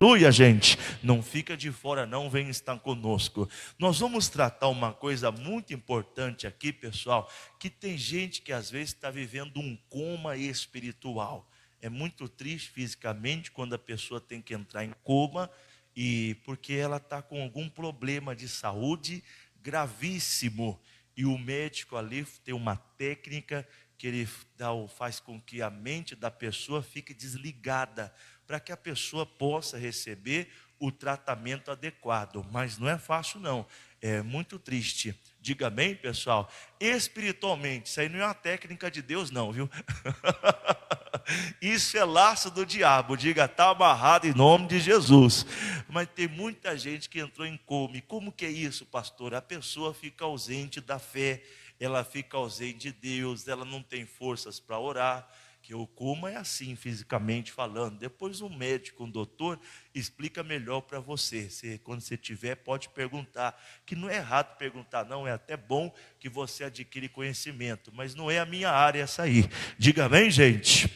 Aleluia, gente. Não fica de fora não, vem estar conosco. Nós vamos tratar uma coisa muito importante aqui, pessoal, que tem gente que às vezes está vivendo um coma espiritual. É muito triste fisicamente quando a pessoa tem que entrar em coma, e porque ela está com algum problema de saúde gravíssimo. E o médico ali tem uma técnica que ele faz com que a mente da pessoa fique desligada, para que a pessoa possa receber o tratamento adequado. Mas não é fácil não, é muito triste. Diga amém, pessoal. Espiritualmente, isso aí não é uma técnica de Deus não, viu? Isso é laço do diabo. Diga, está amarrado em nome de Jesus. Mas tem muita gente que entrou em coma. E como que é isso, pastor? A pessoa fica ausente da fé, ela fica ausente de Deus, ela não tem forças para orar. Que o coma é assim, fisicamente falando. Depois um médico, um doutor, explica melhor para você. Quando você tiver, pode perguntar. Que não é errado perguntar, não. É até bom que você adquire conhecimento. Mas não é a minha área essa aí. Diga amém, gente?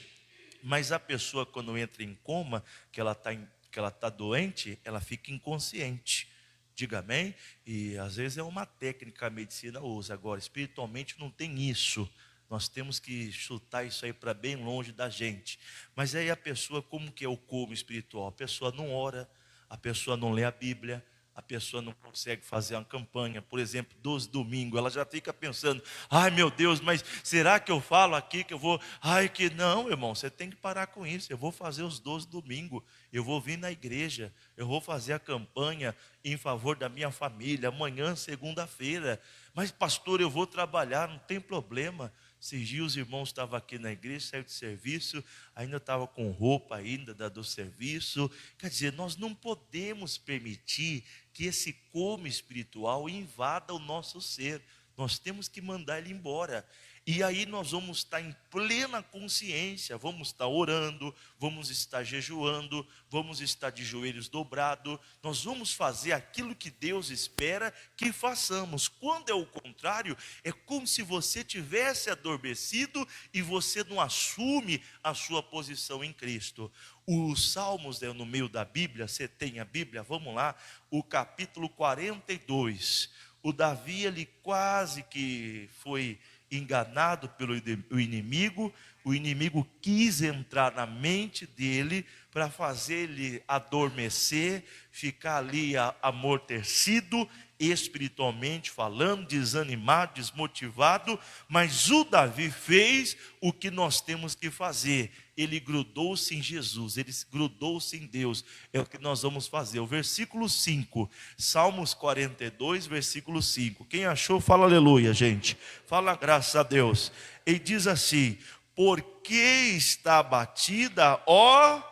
Mas a pessoa, quando entra em coma, que ela está doente, ela fica inconsciente. Diga amém? E às vezes é uma técnica que a medicina usa. Agora, espiritualmente não tem isso. Nós temos que chutar isso aí para bem longe da gente. Mas aí a pessoa, como que é o coma espiritual? A pessoa não ora, a pessoa não lê a Bíblia, a pessoa não consegue fazer uma campanha, por exemplo, 12 domingos, ela já fica pensando, ai meu Deus, mas será que eu falo aqui que eu vou, ai que não, irmão, você tem que parar com isso, eu vou fazer os 12 domingos, eu vou vir na igreja, eu vou fazer a campanha em favor da minha família, amanhã, segunda-feira, mas pastor, eu vou trabalhar, não tem problema. Esses dias os irmãos estavam aqui na igreja, saiu de serviço, ainda estava com roupa ainda do serviço. Quer dizer, nós não podemos permitir que esse coma espiritual invada o nosso ser. Nós temos que mandar ele embora. E aí nós vamos estar em plena consciência, vamos estar orando, vamos estar jejuando, vamos estar de joelhos dobrados, nós vamos fazer aquilo que Deus espera que façamos. Quando é o contrário, é como se você tivesse adormecido e você não assume a sua posição em Cristo. Os Salmos no meio da Bíblia, você tem a Bíblia? Vamos lá, o capítulo 42. O Davi, ele quase que foi enganado pelo inimigo. O inimigo quis entrar na mente dele para fazer ele adormecer, ficar ali amortecido, espiritualmente falando, desanimado, desmotivado. Mas o Davi fez o que nós temos que fazer. Ele grudou-se em Jesus, ele grudou-se em Deus. É o que nós vamos fazer. O versículo 5, Salmos 42, versículo 5. Quem achou, fala aleluia, gente. Fala graças a Deus. Ele diz assim: por que está abatida, ó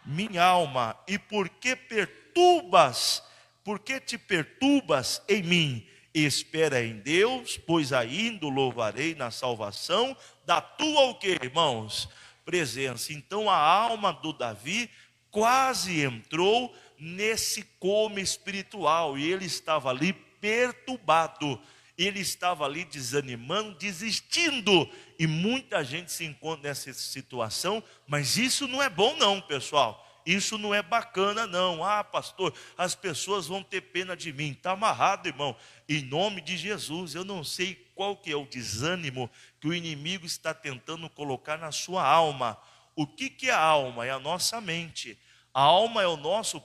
minha alma, e por que te perturbas em mim? Espera em Deus, pois ainda o louvarei na salvação da tua, o que, irmãos? Presença. Então a alma do Davi quase entrou nesse coma espiritual, e ele estava ali perturbado, ele estava ali desanimando, desistindo, e muita gente se encontra nessa situação. Mas isso não é bom não, pessoal. Isso não é bacana não. Ah, pastor, as pessoas vão ter pena de mim. Está amarrado, irmão. Em nome de Jesus, eu não sei qual que é o desânimo que o inimigo está tentando colocar na sua alma. O que é a alma? É a nossa mente. A alma é o nosso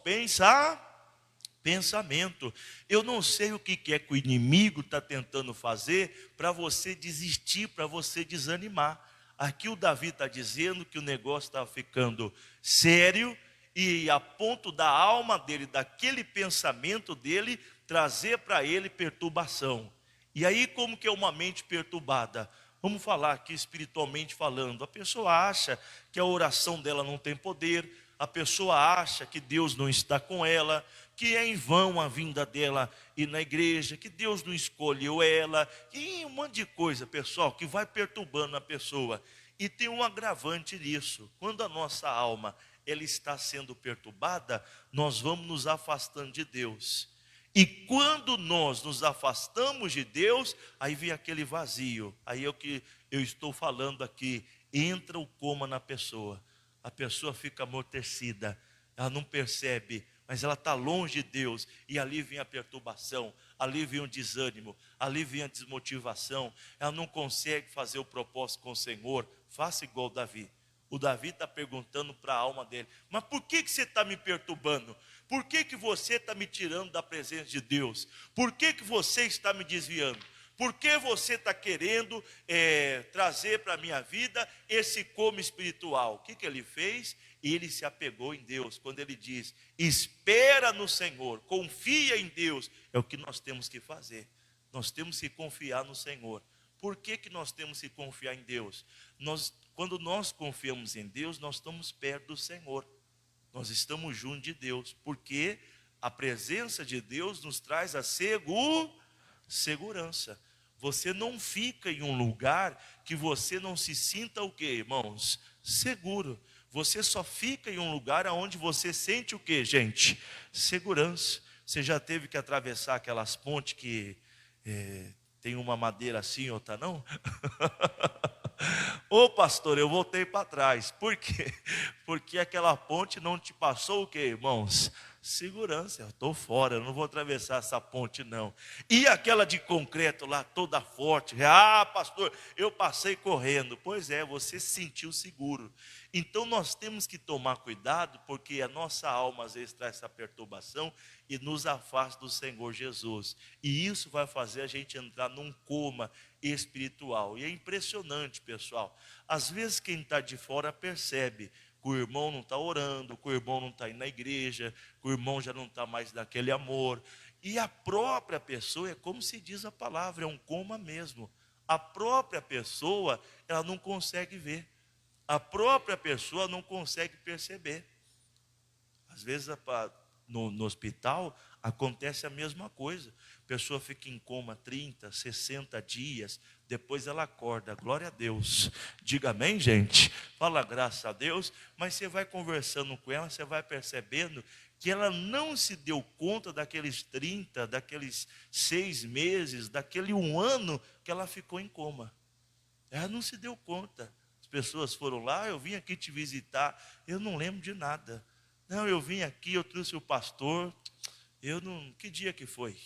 pensamento. Eu não sei o que é que o inimigo está tentando fazer para você desistir, para você desanimar. Aqui o Davi está dizendo que o negócio está ficando sério, e a ponto da alma dele, daquele pensamento dele, trazer para ele perturbação. E aí, como que é uma mente perturbada? Vamos falar aqui espiritualmente falando. A pessoa acha que a oração dela não tem poder, a pessoa acha que Deus não está com ela, que é em vão a vinda dela ir na igreja, que Deus não escolheu ela, e um monte de coisa, pessoal, que vai perturbando a pessoa. E tem um agravante nisso: quando a nossa alma ela está sendo perturbada, nós vamos nos afastando de Deus. E quando nós nos afastamos de Deus, aí vem aquele vazio. Aí é o que eu estou falando aqui: entra o coma na pessoa. A pessoa fica amortecida, ela não percebe, mas ela está longe de Deus, e ali vem a perturbação, ali vem o desânimo, ali vem a desmotivação, ela não consegue fazer o propósito com o Senhor. Faça igual Davi. O Davi está perguntando para a alma dele: mas por que você está me perturbando? Por que você está me tirando da presença de Deus? Por que você está me desviando? Por que você está querendo trazer para a minha vida esse como espiritual? O que ele fez? Ele se apegou em Deus. Quando ele diz: espera no Senhor, confia em Deus, é o que nós temos que fazer. Nós temos que confiar no Senhor. Por que nós temos que confiar em Deus? Quando nós confiamos em Deus, nós estamos perto do Senhor. Nós estamos junto de Deus, porque a presença de Deus nos traz a segurança. Você não fica em um lugar que você não se sinta o quê, irmãos? Seguro. Você só fica em um lugar onde você sente o quê, gente? Segurança. Você já teve que atravessar aquelas pontes que tem uma madeira assim, outra não? Ô pastor, eu voltei para trás. Por quê? Porque aquela ponte não te passou o quê, irmãos? Segurança. Eu estou fora, eu não vou atravessar essa ponte não. E aquela de concreto lá, toda forte. Ah, pastor, eu passei correndo. Pois é, você se sentiu seguro. Então nós temos que tomar cuidado, porque a nossa alma às vezes traz essa perturbação e nos afasta do Senhor Jesus. E isso vai fazer a gente entrar num coma espiritual. E é impressionante, pessoal. Às vezes quem está de fora percebe que o irmão não está orando, que o irmão não está indo na igreja, que o irmão já não está mais naquele amor. E a própria pessoa, é como se diz a palavra, é um coma mesmo. A própria pessoa, ela não consegue ver. A própria pessoa não consegue perceber. Às vezes no hospital acontece a mesma coisa. A pessoa fica em coma 30, 60 dias, depois ela acorda. Glória a Deus. Diga amém, gente. Fala graças a Deus. Mas você vai conversando com ela, você vai percebendo que ela não se deu conta daqueles 30, daqueles 6 meses, daquele 1 ano que ela ficou em coma. Ela não se deu conta. As pessoas foram lá: eu vim aqui te visitar, eu não lembro de nada. Não, eu vim aqui, eu trouxe o pastor, que dia que foi?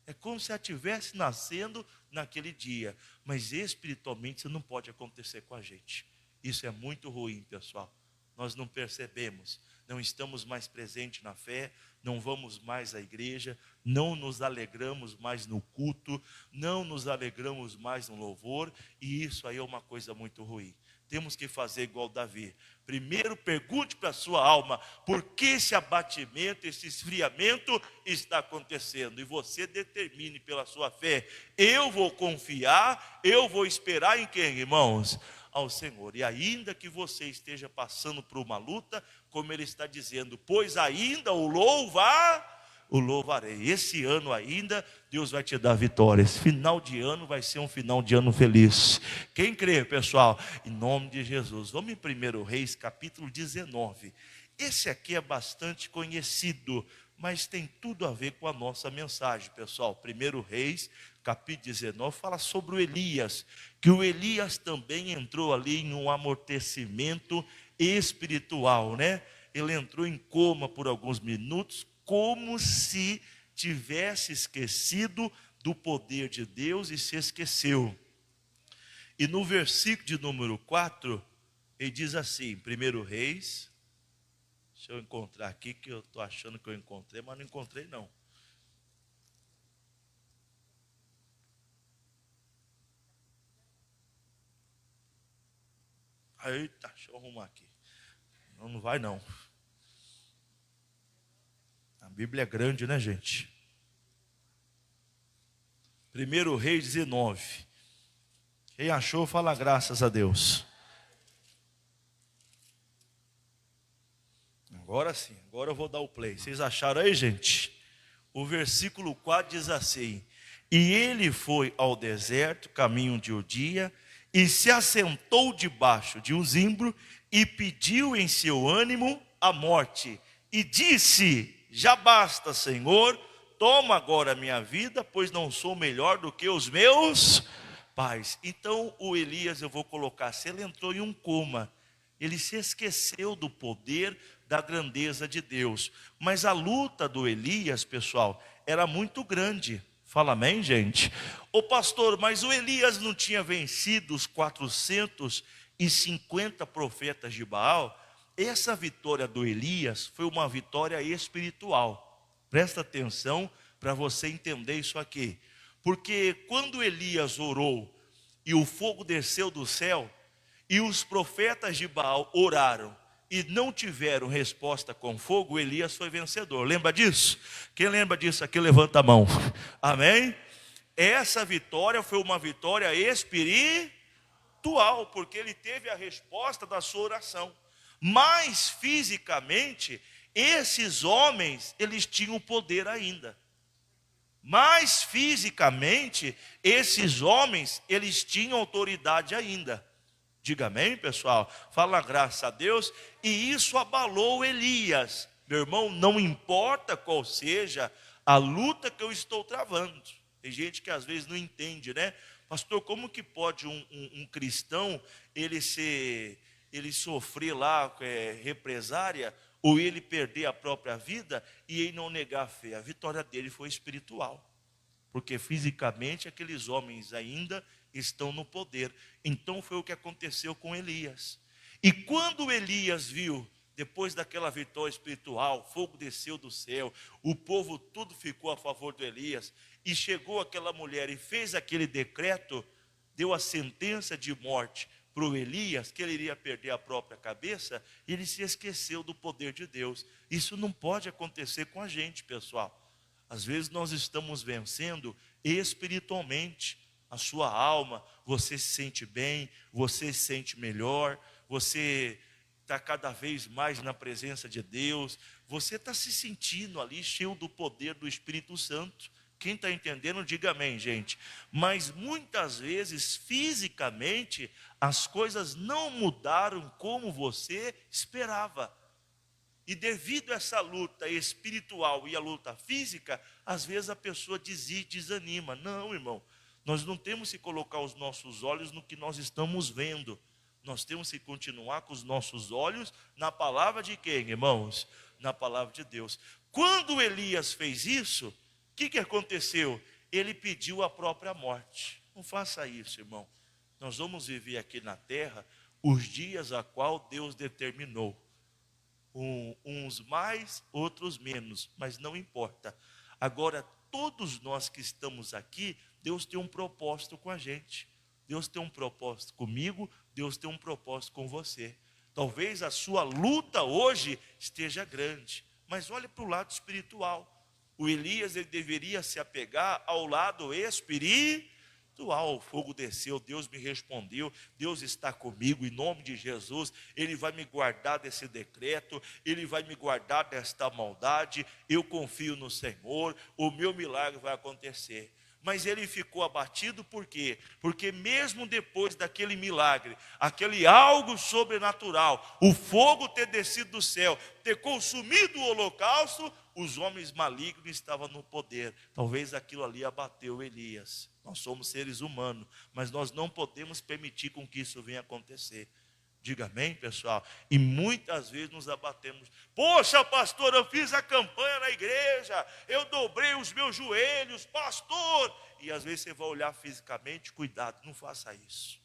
É como se ela estivesse nascendo naquele dia, mas espiritualmente isso não pode acontecer com a gente. Isso é muito ruim, pessoal. Nós não percebemos, não estamos mais presentes na fé, não vamos mais à igreja, não nos alegramos mais no culto, não nos alegramos mais no louvor, e isso aí é uma coisa muito ruim. Temos que fazer igual Davi. Primeiro pergunte para a sua alma: por que esse abatimento, esse esfriamento está acontecendo? E você determine pela sua fé: eu vou confiar, eu vou esperar em quem, irmãos? Ao Senhor. E ainda que você esteja passando por uma luta, como ele está dizendo: pois ainda o louvarei. Esse ano ainda, Deus vai te dar vitória. Esse final de ano vai ser um final de ano feliz. Quem crê, pessoal? Em nome de Jesus. Vamos em 1 Reis, capítulo 19. Esse aqui é bastante conhecido, mas tem tudo a ver com a nossa mensagem, pessoal. 1 Reis, capítulo 19, fala sobre o Elias, que o Elias também entrou ali em um amortecimento espiritual, né? Ele entrou em coma por alguns minutos, como se tivesse esquecido do poder de Deus e se esqueceu. E no versículo de número 4, ele diz assim, 1 Reis, deixa eu encontrar aqui, que eu estou achando que eu encontrei, mas não encontrei não. Eita, deixa eu arrumar aqui. Não vai não. A Bíblia é grande, né, gente? 1 Reis 19. Quem achou, fala graças a Deus. Agora sim, agora eu vou dar o play. Vocês acharam aí, gente? O versículo 4 diz assim: e ele foi ao deserto, caminho de um dia, e se assentou debaixo de um zimbro, e pediu em seu ânimo a morte, e disse: já basta, Senhor, toma agora a minha vida, pois não sou melhor do que os meus pais. Então o Elias, eu vou colocar, se ele entrou em um coma, ele se esqueceu do poder da grandeza de Deus. Mas a luta do Elias, pessoal, era muito grande. Fala amém, gente? Ô pastor, mas o Elias não tinha vencido os 450 profetas de Baal? Essa vitória do Elias foi uma vitória espiritual. Presta atenção para você entender isso aqui. Porque quando Elias orou e o fogo desceu do céu, e os profetas de Baal oraram e não tiveram resposta com fogo, Elias foi vencedor. Lembra disso? Quem lembra disso aqui, levanta a mão. Amém? Essa vitória foi uma vitória espiritual, porque ele teve a resposta da sua oração. Mas fisicamente, esses homens, eles tinham poder ainda. Mas fisicamente, esses homens, eles tinham autoridade ainda. Diga amém, pessoal. Fala graças a Deus. E isso abalou Elias. Meu irmão, não importa qual seja a luta que eu estou travando. Tem gente que às vezes não entende, né? Pastor, como que pode um cristão, ele sofrer lá represária, ou ele perder a própria vida e ele não negar a fé? A vitória dele foi espiritual. Porque fisicamente aqueles homens ainda estão no poder. Então foi o que aconteceu com Elias. E quando Elias viu, depois daquela vitória espiritual, fogo desceu do céu, o povo tudo ficou a favor do Elias, e chegou aquela mulher e fez aquele decreto, deu a sentença de morte para o Elias, que ele iria perder a própria cabeça, ele se esqueceu do poder de Deus. Isso não pode acontecer com a gente, pessoal. Às vezes nós estamos vencendo espiritualmente a sua alma, você se sente bem, você se sente melhor, você está cada vez mais na presença de Deus, você está se sentindo ali cheio do poder do Espírito Santo. Quem está entendendo, diga amém, gente. Mas muitas vezes, fisicamente, as coisas não mudaram como você esperava. E devido a essa luta espiritual e a luta física, às vezes a pessoa desanima. Não, irmão, nós não temos que colocar os nossos olhos no que nós estamos vendo. Nós temos que continuar com os nossos olhos na palavra de quem, irmãos? Na palavra de Deus. Quando Elias fez isso, o que aconteceu? Ele pediu a própria morte. Não faça isso, irmão. Nós vamos viver aqui na terra os dias a qual Deus determinou. Uns mais, outros menos, mas não importa. Agora, todos nós que estamos aqui, Deus tem um propósito com a gente. Deus tem um propósito comigo, Deus tem um propósito com você. Talvez a sua luta hoje esteja grande, mas olhe para o lado espiritual. O Elias, ele deveria se apegar ao lado espiritual. O fogo desceu, Deus me respondeu, Deus está comigo em nome de Jesus. Ele vai me guardar desse decreto, Ele vai me guardar desta maldade. Eu confio no Senhor, o meu milagre vai acontecer. Mas ele ficou abatido por quê? Porque mesmo depois daquele milagre, aquele algo sobrenatural, o fogo ter descido do céu, ter consumido o holocausto, os homens malignos estavam no poder. Talvez aquilo ali abateu Elias. Nós somos seres humanos, mas nós não podemos permitir com que isso venha acontecer. Diga amém, pessoal? E muitas vezes nos abatemos. Poxa, pastor, eu fiz a campanha na igreja, eu dobrei os meus joelhos, pastor. E às vezes você vai olhar fisicamente, cuidado, não faça isso.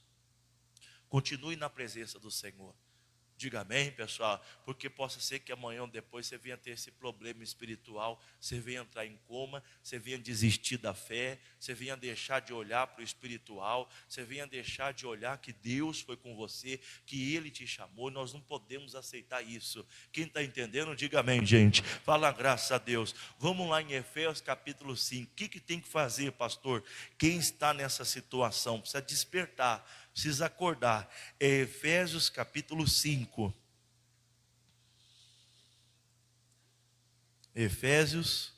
Continue na presença do Senhor. Diga amém, pessoal, porque possa ser que amanhã ou depois você venha ter esse problema espiritual, você venha entrar em coma, você venha desistir da fé, você venha deixar de olhar para o espiritual, você venha deixar de olhar que Deus foi com você, que Ele te chamou. Nós não podemos aceitar isso. Quem está entendendo, diga amém, gente. Fala graças a Deus. Vamos lá em Efésios capítulo 5. O que tem que fazer, pastor? Quem está nessa situação precisa despertar, precisa acordar. É Efésios capítulo 5. Efésios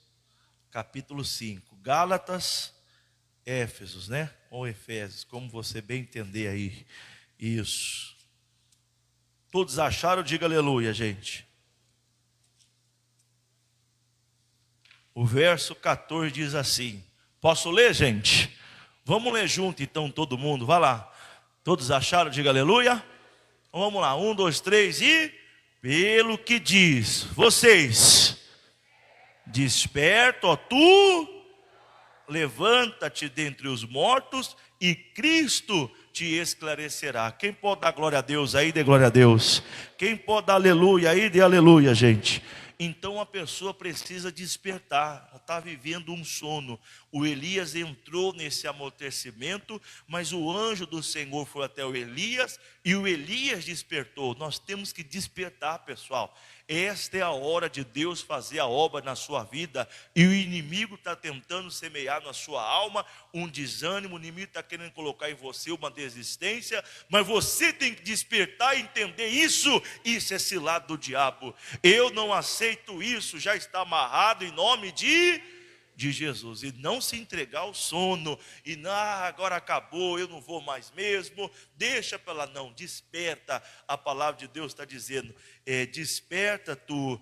capítulo 5. Gálatas, Éfesos, né? Ou Efésios, como você bem entender aí. Isso. Todos acharam? Diga aleluia, gente. O verso 14 diz assim. Posso ler, gente? Vamos ler junto então, todo mundo. Vai lá. Todos acharam? Diga aleluia. Vamos lá, 1, 2, 3 e Pelo que diz, vocês, desperta, ó tu, levanta-te dentre os mortos e Cristo te esclarecerá. Quem pode dar glória a Deus aí, dê glória a Deus. Quem pode dar aleluia aí, dê aleluia, gente. Então a pessoa precisa despertar, ela está vivendo um sono. O Elias entrou nesse amortecimento, mas o anjo do Senhor foi até o Elias e o Elias despertou. Nós temos que despertar, pessoal. Esta é a hora de Deus fazer a obra na sua vida. E o inimigo está tentando semear na sua alma um desânimo. O inimigo está querendo colocar em você uma desistência. Mas você tem que despertar e entender isso. Isso é cilada do diabo. Eu não aceito isso. Já está amarrado em nome de Jesus. E não se entregar ao sono. E agora acabou, eu não vou mais mesmo. Deixa para lá, não. Desperta. A palavra de Deus está dizendo, desperta tu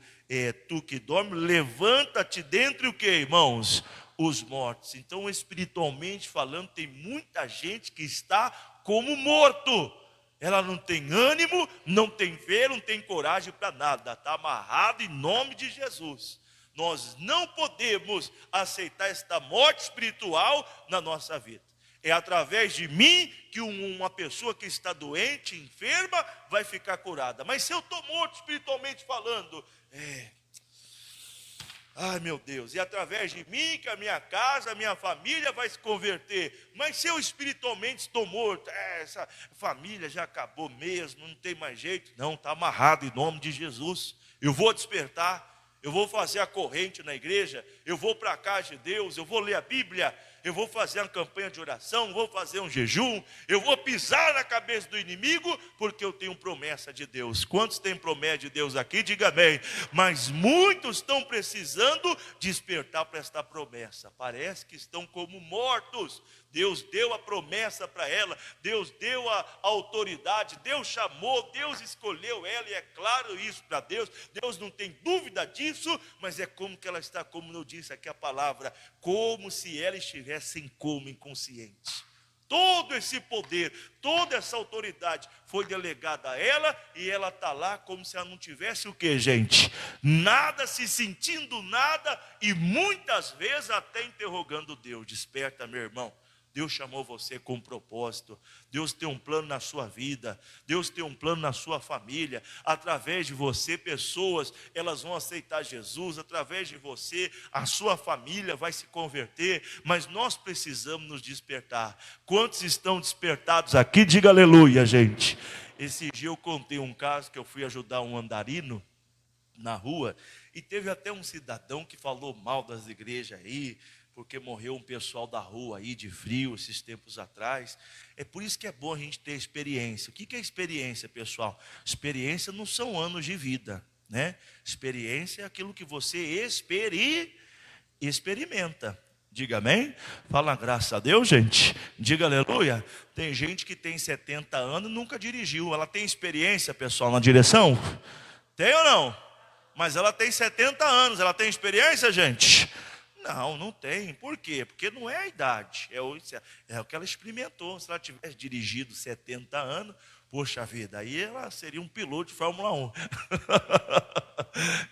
que dorme, levanta-te dentre o que, irmãos? Os mortos. Então, espiritualmente falando, tem muita gente que está como morto. Ela não tem ânimo, não tem fé, não tem coragem para nada. Está amarrado em nome de Jesus. Nós não podemos aceitar esta morte espiritual na nossa vida. É através de mim que uma pessoa que está doente, enferma, vai ficar curada. Mas se eu estou morto espiritualmente falando, ai meu Deus, e através de mim que a minha casa, a minha família vai se converter. Mas se eu espiritualmente estou morto, essa família já acabou mesmo, não tem mais jeito. Não, está amarrado em nome de Jesus. Eu vou despertar. Eu vou fazer a corrente na igreja, eu vou para a casa de Deus, eu vou ler a Bíblia, eu vou fazer uma campanha de oração, vou fazer um jejum, eu vou pisar na cabeça do inimigo, porque eu tenho promessa de Deus. Quantos têm promessa de Deus aqui? Diga amém. Mas muitos estão precisando despertar para esta promessa. Parece que estão como mortos. Deus deu a promessa para ela, Deus deu a autoridade, Deus chamou, Deus escolheu ela, e é claro isso para Deus, Deus não tem dúvida disso, mas é como que ela está, como eu disse aqui a palavra, como se ela estivesse em coma, inconsciente. Todo esse poder, toda essa autoridade foi delegada a ela, e ela está lá como se ela não tivesse o que, gente? Nada, se sentindo nada, e muitas vezes até interrogando Deus. Desperta, meu irmão. Deus chamou você com um propósito. Deus tem um plano na sua vida. Deus tem um plano na sua família. Através de você, pessoas, elas vão aceitar Jesus. Através de você, a sua família vai se converter. Mas nós precisamos nos despertar. Quantos estão despertados aqui? Diga aleluia, gente. Esse dia eu contei um caso que eu fui ajudar um andarino na rua. E teve até um cidadão que falou mal das igrejas aí, porque morreu um pessoal da rua aí de frio esses tempos atrás. É por isso que é bom a gente ter experiência. O que é experiência, pessoal? Experiência não são anos de vida, né? Experiência é aquilo que você experimenta. Diga amém? Fala graças a Deus, gente. Diga aleluia. Tem gente que tem 70 anos e nunca dirigiu. Ela tem experiência, pessoal, na direção? Tem ou não? Mas ela tem 70 anos. Ela tem experiência, gente? Não, não tem. Por quê? Porque não é a idade, é o que ela experimentou. Se ela tivesse dirigido 70 anos, poxa vida, aí ela seria um piloto de Fórmula 1.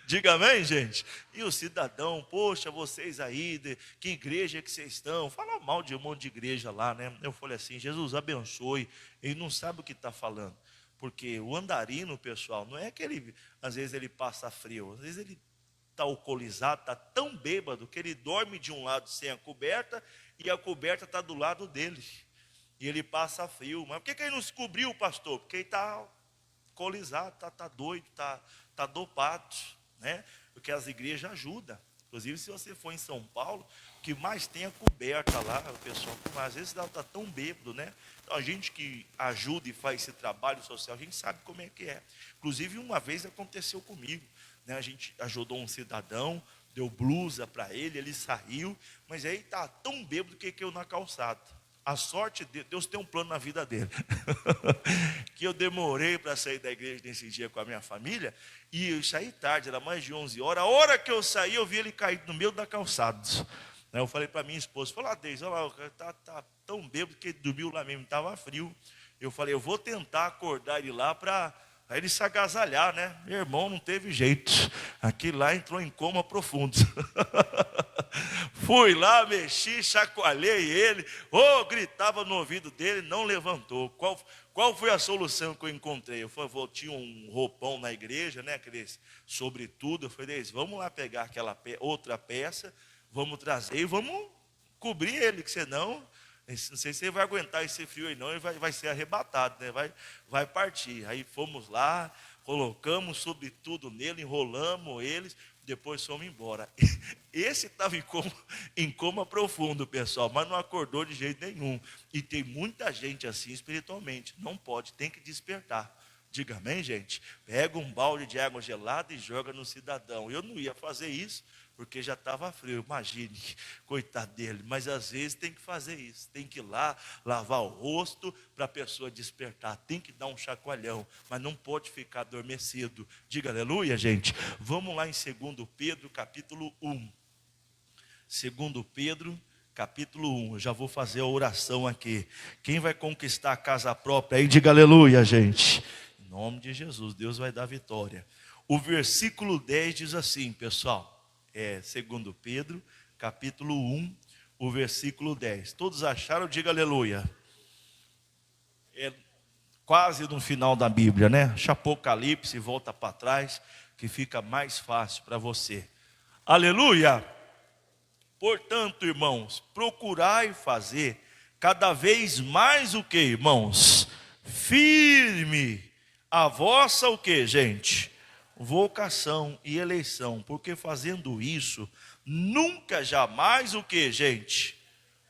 Diga amém, gente? E o cidadão, poxa, vocês aí, que igreja que vocês estão? Fala mal de um monte de igreja lá, né? Eu falei assim, Jesus abençoe. Ele não sabe o que está falando. Porque o andarino, pessoal, não é que ele, às vezes ele passa frio, às vezes ele está alcoolizado, está tão bêbado que ele dorme de um lado sem a coberta e a coberta está do lado dele. E ele passa frio. Mas por que ele não se cobriu, pastor? Porque ele está alcoolizado, está doido, está dopado, né? Porque as igrejas ajudam. Inclusive, se você for em São Paulo, o que mais tem é coberta lá, o pessoal, às vezes está tão bêbado, né? Então, a gente que ajuda e faz esse trabalho social, a gente sabe como é que é. Inclusive, uma vez aconteceu comigo. A gente ajudou um cidadão, deu blusa para ele, ele saiu, mas aí está tão bêbado que caiu na calçada. A sorte de Deus tem um plano na vida dele. Que eu demorei para sair da igreja nesse dia com a minha família, e eu saí tarde, era mais de 11 horas. A hora que eu saí, eu vi ele caído no meio da calçada. Eu falei para minha esposa, Deise, olha lá, o cara está tão bêbado que ele dormiu lá mesmo, estava frio. Eu falei, eu vou tentar acordar ele lá para Aí ele se agasalhar, né? Meu irmão, não teve jeito. Aquilo lá entrou em coma profundo. Fui lá, mexi, chacoalhei ele. Gritava no ouvido dele, não levantou. Qual foi a solução que eu encontrei? Tinha um roupão na igreja, né? Aqueles sobretudo. Eu falei, vamos lá pegar aquela outra peça, vamos trazer e vamos cobrir ele, que senão... Não sei se ele vai aguentar esse frio aí não, ele vai ser arrebatado, né? vai partir. Aí fomos lá, colocamos sobretudo nele, enrolamos eles, depois fomos embora. Esse estava em coma profundo, pessoal, mas não acordou de jeito nenhum. E tem muita gente assim espiritualmente, não pode, tem que despertar. Diga amém, gente? Pega um balde de água gelada e joga no cidadão. Eu não ia fazer isso, porque já estava frio, imagine, coitado dele. Mas às vezes tem que fazer isso, tem que ir lá, lavar o rosto para a pessoa despertar, tem que dar um chacoalhão, mas não pode ficar adormecido. Diga aleluia, gente. Vamos lá em 2 Pedro, capítulo 1. 2 Pedro, capítulo 1, eu já vou fazer a oração aqui. Quem vai conquistar a casa própria aí, diga aleluia, gente. Em nome de Jesus, Deus vai dar vitória. O versículo 10 diz assim, pessoal. 2 Pedro, capítulo 1, o versículo 10. Todos acharam? Diga aleluia. É quase no final da Bíblia, né? Deixa Apocalipse, volta para trás, que fica mais fácil para você. Aleluia! Portanto, irmãos, procurai fazer cada vez mais o que, irmãos? Firme a vossa o que, gente? Vocação e eleição, porque fazendo isso, nunca jamais o que, gente?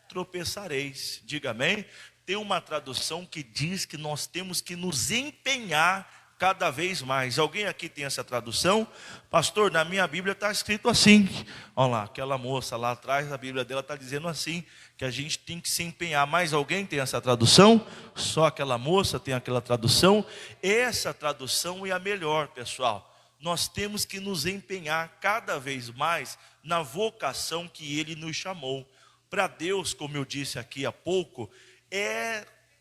Tropeçareis. Diga amém. Tem uma tradução que diz que nós temos que nos empenhar cada vez mais. Alguém aqui tem essa tradução? Pastor, na minha Bíblia está escrito assim. Olha lá, aquela moça lá atrás, a Bíblia dela está dizendo assim, que a gente tem que se empenhar. Mais alguém tem essa tradução? Só aquela moça tem aquela tradução? Essa tradução é a melhor, pessoal. Nós temos que nos empenhar cada vez mais na vocação que Ele nos chamou. Para Deus, como eu disse aqui há pouco,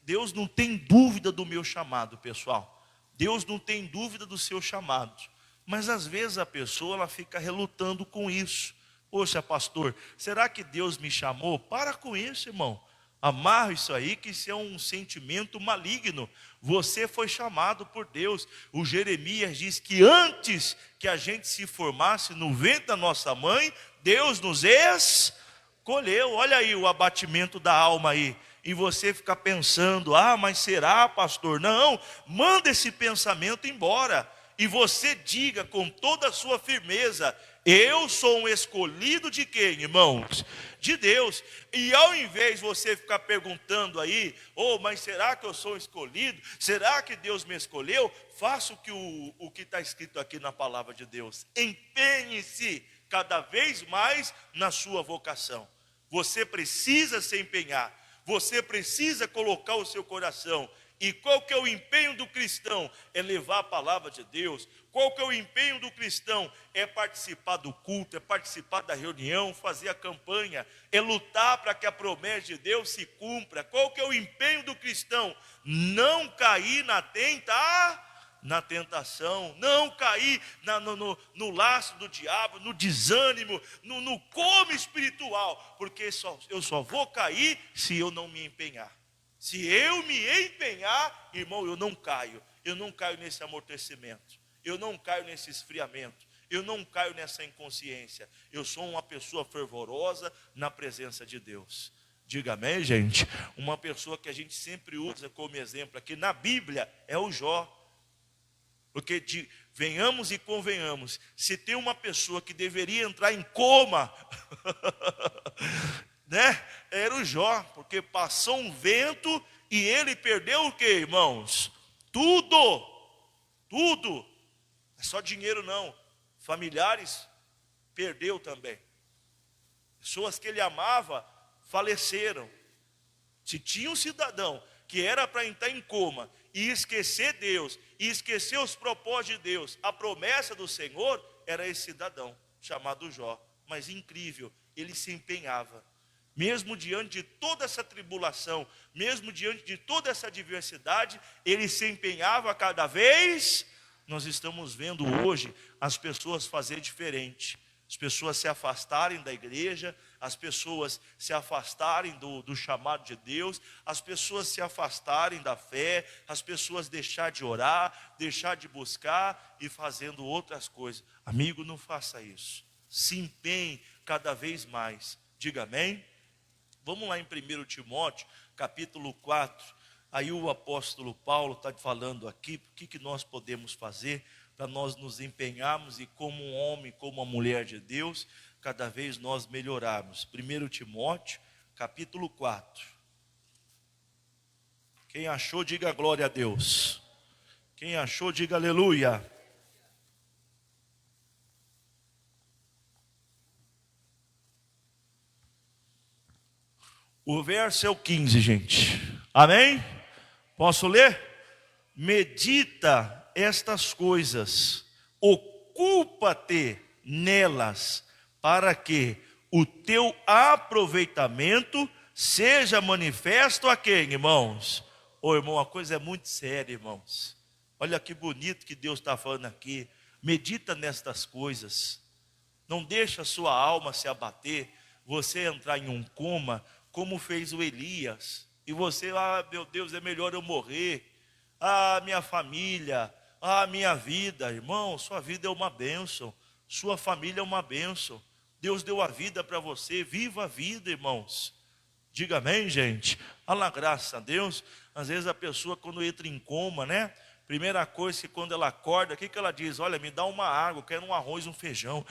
Deus não tem dúvida do meu chamado, pessoal. Deus não tem dúvida do seu chamado. Mas às vezes a pessoa ela fica relutando com isso. Poxa, pastor, será que Deus me chamou? Para com isso, irmão. Amarra isso aí, que isso é um sentimento maligno. Você foi chamado por Deus. O Jeremias diz que antes que a gente se formasse no ventre da nossa mãe, Deus nos escolheu. Olha aí o abatimento da alma aí. E você fica pensando, mas será, pastor? Não, manda esse pensamento embora. E você diga com toda a sua firmeza, eu sou um escolhido de quem, irmãos? De Deus. E ao invés de você ficar perguntando aí, mas será que eu sou escolhido? Será que Deus me escolheu? Faça o que está escrito aqui na palavra de Deus. Empenhe-se cada vez mais na sua vocação. Você precisa se empenhar. Você precisa colocar o seu coração. E qual que é o empenho do cristão? É levar a palavra de Deus. Qual que é o empenho do cristão? É participar do culto, é participar da reunião, fazer a campanha, é lutar para que a promessa de Deus se cumpra. Qual que é o empenho do cristão? Não cair na tentação, não cair no laço do diabo, no desânimo, no come espiritual, porque eu só vou cair se eu não me empenhar. Se eu me empenhar, irmão, eu não caio nesse amortecimento, eu não caio nesse esfriamento, eu não caio nessa inconsciência. Eu sou uma pessoa fervorosa na presença de Deus. Diga amém, gente. Uma pessoa que a gente sempre usa como exemplo aqui na Bíblia é o Jó. Porque venhamos e convenhamos, se tem uma pessoa que deveria entrar em coma, né? Era o Jó, porque passou um vento e ele perdeu o que, irmãos? Tudo. Não é só dinheiro não, familiares perdeu também. Pessoas que ele amava faleceram. Se tinha um cidadão que era para entrar em coma e esquecer Deus, e esquecer os propósitos de Deus, a promessa do Senhor, era esse cidadão chamado Jó. Mas incrível, ele se empenhava. mesmo diante de toda essa tribulação, mesmo diante de toda essa adversidade, ele se empenhava cada vez. Nós estamos vendo hoje as pessoas fazer diferente, as pessoas se afastarem da igreja, as pessoas se afastarem do chamado de Deus, as pessoas se afastarem da fé, as pessoas deixar de orar, deixar de buscar e fazendo outras coisas. Amigo, não faça isso. Se empenhe cada vez mais. Diga amém. Vamos lá em 1 Timóteo, capítulo 4. Aí o apóstolo Paulo está falando aqui, o que nós podemos fazer para nós nos empenharmos e como um homem, como uma mulher de Deus, cada vez nós melhorarmos. 1 Timóteo, capítulo 4. Quem achou, diga glória a Deus. Quem achou, diga aleluia. O verso é o 15, gente. Amém? Posso ler? Medita estas coisas, ocupa-te nelas, para que o teu aproveitamento seja manifesto a quem, irmãos? Ô irmão, a coisa é muito séria, irmãos. Olha que bonito que Deus está falando aqui. Medita nestas coisas. Não deixa a sua alma se abater, você entrar em um coma, como fez o Elias. E você, meu Deus, é melhor eu morrer. Minha família, minha vida. Irmão, sua vida é uma bênção. Sua família é uma bênção. Deus deu a vida para você. Viva a vida, irmãos. Diga amém, gente. Fala graças a Deus. Às vezes a pessoa, quando entra em coma, né? Primeira coisa que quando ela acorda, o que ela diz? Olha, me dá uma água, eu quero um arroz, um feijão.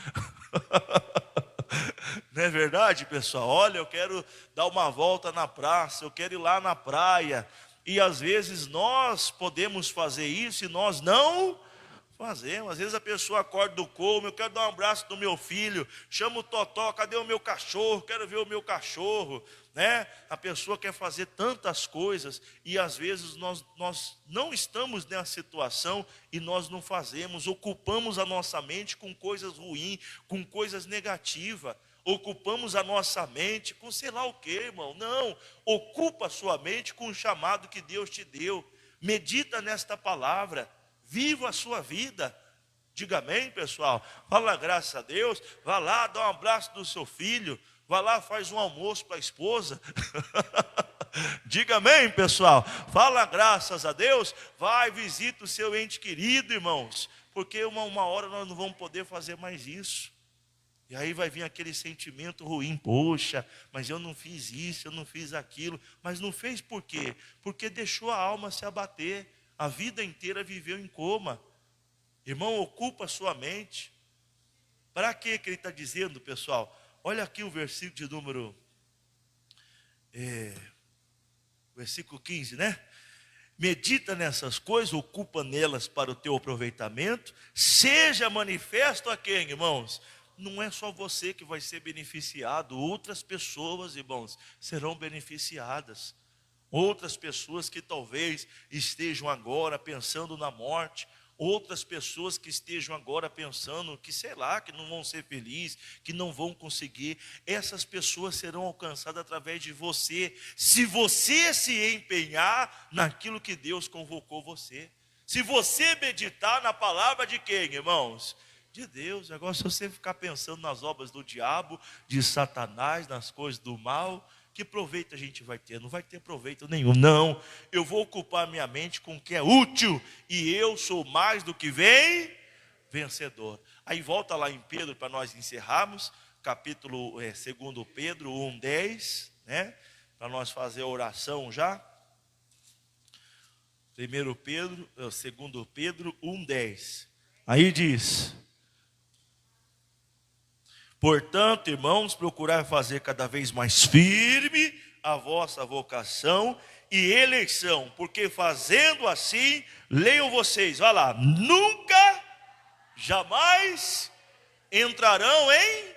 Não é verdade, pessoal? Olha, eu quero dar uma volta na praça, eu quero ir lá na praia. E às vezes nós podemos fazer isso e nós não fazemos. Às vezes a pessoa acorda do coma, eu quero dar um abraço do meu filho, chama o Totó, cadê o meu cachorro? Quero ver o meu cachorro, né? A pessoa quer fazer tantas coisas e às vezes nós não estamos nessa situação e nós não fazemos, ocupamos a nossa mente com coisas ruins, com coisas negativas. Ocupamos a nossa mente com sei lá o que, irmão. Não, ocupa a sua mente com o chamado que Deus te deu. Medita nesta palavra, viva a sua vida. Diga amém, pessoal. Fala graças a Deus. Vá lá, dá um abraço do seu filho. Vá lá, faz um almoço para a esposa. Diga amém, pessoal. Fala graças a Deus. Vai, visita o seu ente querido, irmãos. Porque uma hora nós não vamos poder fazer mais isso. E aí vai vir aquele sentimento ruim, poxa, mas eu não fiz isso, eu não fiz aquilo. Mas não fez por quê? Porque deixou a alma se abater, a vida inteira viveu em coma. Irmão, ocupa a sua mente. Para que ele está dizendo, pessoal? Olha aqui o versículo de número, versículo 15, né? Medita nessas coisas, ocupa nelas para o teu aproveitamento, seja manifesto a quem, irmãos? Não é só você que vai ser beneficiado, outras pessoas, irmãos, serão beneficiadas. Outras pessoas que talvez estejam agora pensando na morte, outras pessoas que estejam agora pensando que, sei lá, que não vão ser felizes, que não vão conseguir, essas pessoas serão alcançadas através de você, se você se empenhar naquilo que Deus convocou você. Se você meditar na palavra de quem, irmãos? De Deus. Agora, se você ficar pensando nas obras do diabo, de Satanás, nas coisas do mal, que proveito a gente vai ter? Não vai ter proveito nenhum. Não, eu vou ocupar minha mente com o que é útil, e eu sou mais do que vencedor. Aí volta lá em Pedro, para nós encerrarmos, capítulo 2 Pedro 1:10, né? Para nós fazer a oração já. 2 Pedro 1:10. Aí diz: portanto, irmãos, procurai fazer cada vez mais firme a vossa vocação e eleição, porque fazendo assim, leiam vocês, olha lá, nunca, jamais entrarão em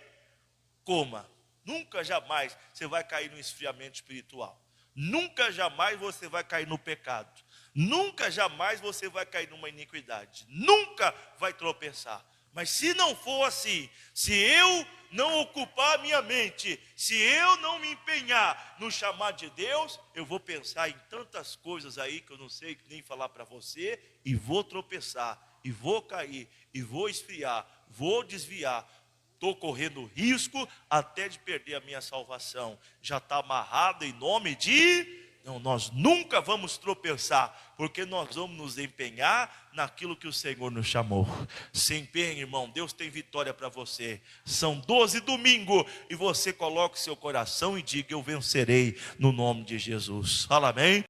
coma. Nunca, jamais você vai cair no esfriamento espiritual. Nunca, jamais você vai cair no pecado. Nunca, jamais você vai cair numa iniquidade. Nunca vai tropeçar. Mas se não for assim, se eu não ocupar a minha mente, se eu não me empenhar no chamado de Deus, eu vou pensar em tantas coisas aí que eu não sei nem falar para você, e vou tropeçar, e vou cair, e vou esfriar, vou desviar. Estou correndo risco até de perder a minha salvação. Já está amarrado em nome de... Não, nós nunca vamos tropeçar, porque nós vamos nos empenhar naquilo que o Senhor nos chamou. Se empenhe, irmão, Deus tem vitória para você. São 12 domingos, e você coloca o seu coração e diga: eu vencerei no nome de Jesus. Fala amém.